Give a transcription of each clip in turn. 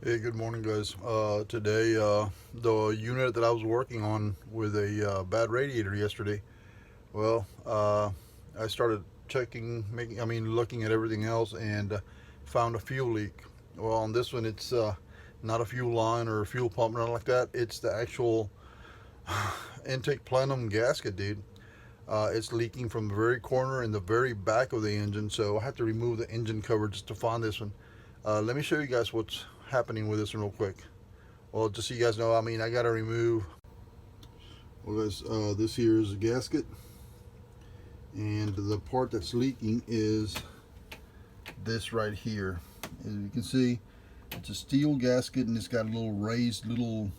Hey, good morning, guys. Today, the unit that I was working on with a bad radiator yesterday. Well, I started checking, looking at everything else, and found a fuel leak. Well, on this one, it's not a fuel line or a fuel pump, nothing like that. It's the actual intake plenum gasket, dude. It's leaking from the very corner in the very back of the engine, so I have to remove the engine cover just to find this one. Let me show you guys what's happening with this one real quick. Well, just so you guys know, I got to remove. Well, guys, this here is a gasket, and the part that's leaking is this right here. As you can see, it's a steel gasket, and it's got a little raised little.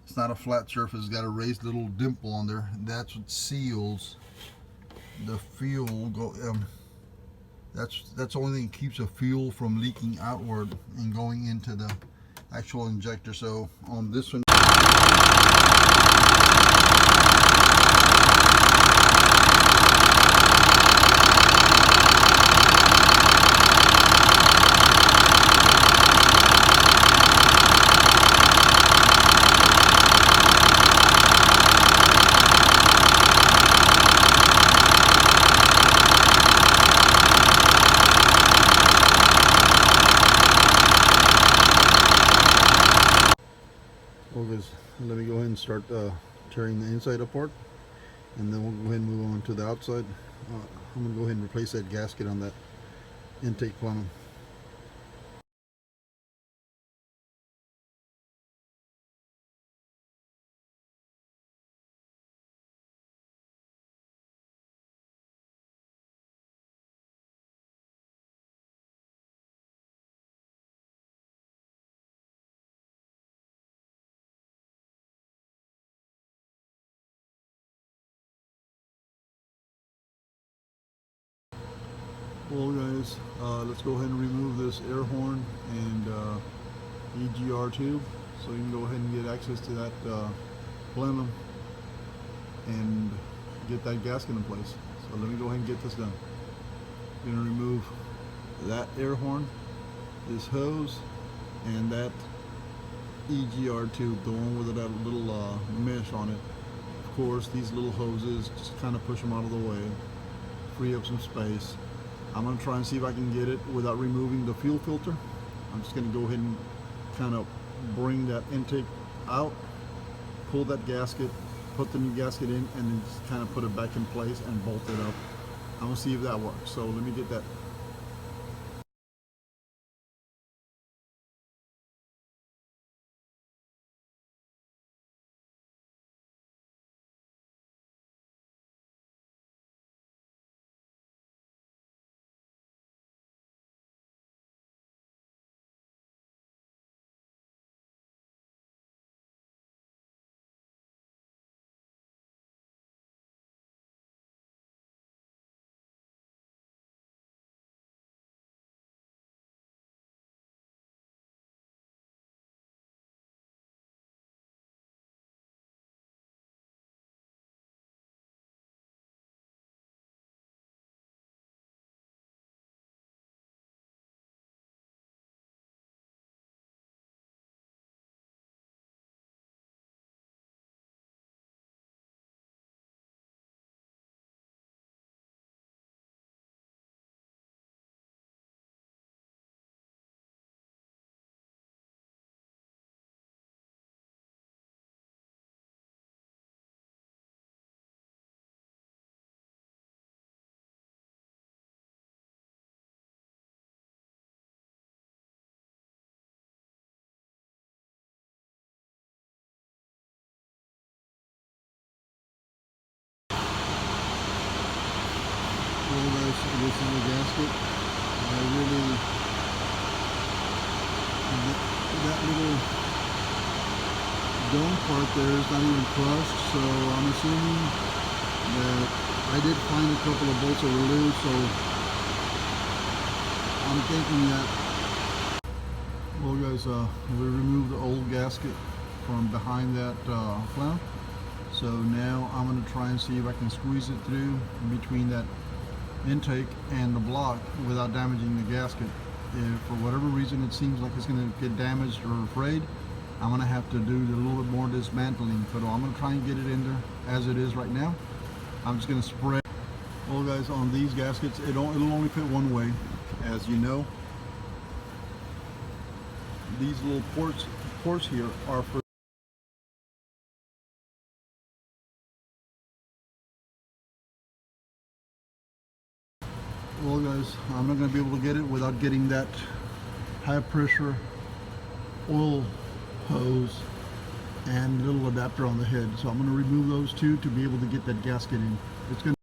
It's not a flat surface. It's got a raised little dimple on there. That's what seals the fuel. That's the only thing that keeps the fuel from leaking outward and going into the actual injector. So on this one, let me go ahead and start tearing the inside apart, and then we'll go ahead and move on to the outside. I'm going to go ahead and replace that gasket on that intake plumbing. Well, guys, let's go ahead and remove this air horn and EGR tube, so you can go ahead and get access to that plenum and get that gasket in place. So let me go ahead and get this done. I'm going to remove that air horn, this hose, and that EGR tube, the one with that little mesh on it. Of course, these little hoses, just kind of push them out of the way, free up some space. I'm going to try and see if I can get it without removing the fuel filter. I'm just going to go ahead and kind of bring that intake out, pull that gasket, put the new gasket in, and then just kind of put it back in place and bolt it up. I'm going to see if that works. So let me get that. Well, guys, this is the gasket. I really, that little dome part there is not even crushed, so I'm assuming that I did find a couple of bolts that were loose, so I'm thinking that. Well, guys, we removed the old gasket from behind that flap, so now I'm going to try and see if I can squeeze it through between that intake and the block without damaging the gasket. if for whatever reason it seems like it's going to get damaged or frayed, I'm going to have to do a little bit more dismantling. But I'm going to try and get it in there as it is right now. I'm just going to spray. Well guys, on these gaskets, it'll only fit one way, as you know. These little ports here are for well guys, I'm not going to be able to get it without getting that high pressure oil hose and little adapter on the head. So I'm going to remove those two to be able to get that gasket in. It's going to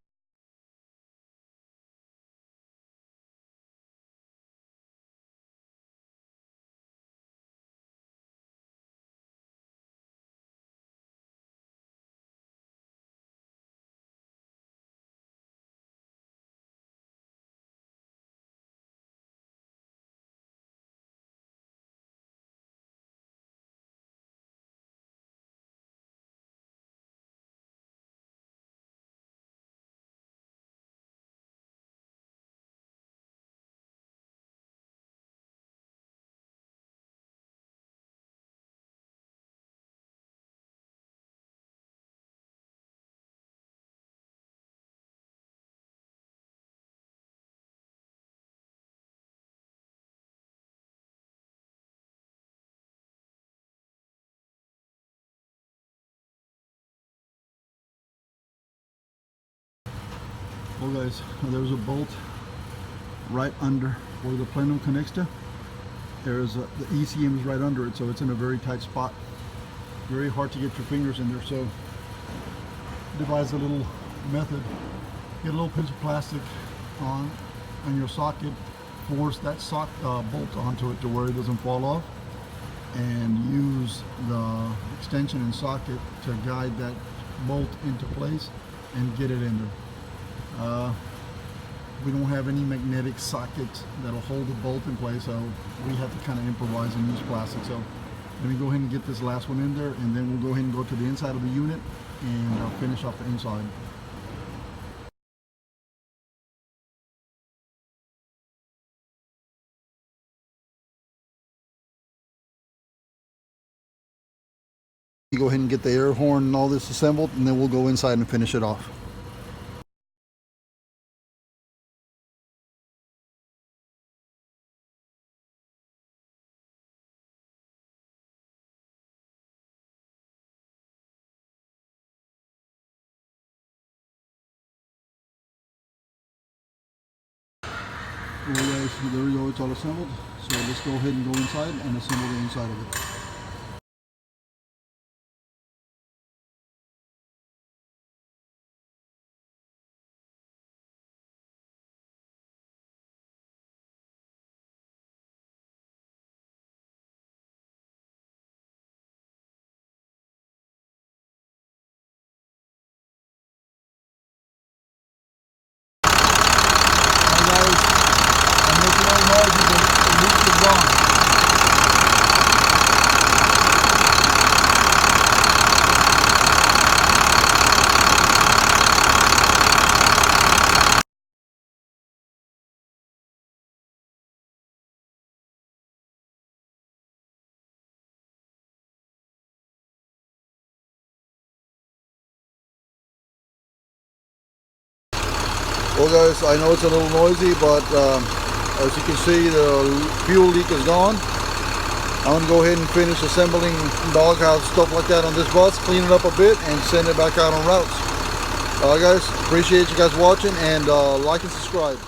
well guys, there's a bolt right under where the plenum connects to. There's the ECM is right under it, so it's in a very tight spot. Very hard to get your fingers in there, so devise a little method. Get a little piece of plastic on your socket, force that bolt onto it to where it doesn't fall off, and use the extension and socket to guide that bolt into place and get it in there. We don't have any magnetic sockets that'll hold the bolt in place, so we have to kind of improvise and use plastic. So let me go ahead and get this last one in there, and then we'll go ahead and go to the inside of the unit and finish off the inside. You go ahead and get the air horn and all this assembled, and then we'll go inside and finish it off. Well guys, there we go, it's all assembled. So let's go ahead and go inside and assemble the inside of it. Well guys, I know it's a little noisy, but as you can see, the fuel leak is gone. I'm going to go ahead and finish assembling doghouse stuff like that on this bus, clean it up a bit, and send it back out on routes. Alright guys, appreciate you guys watching, and like and subscribe.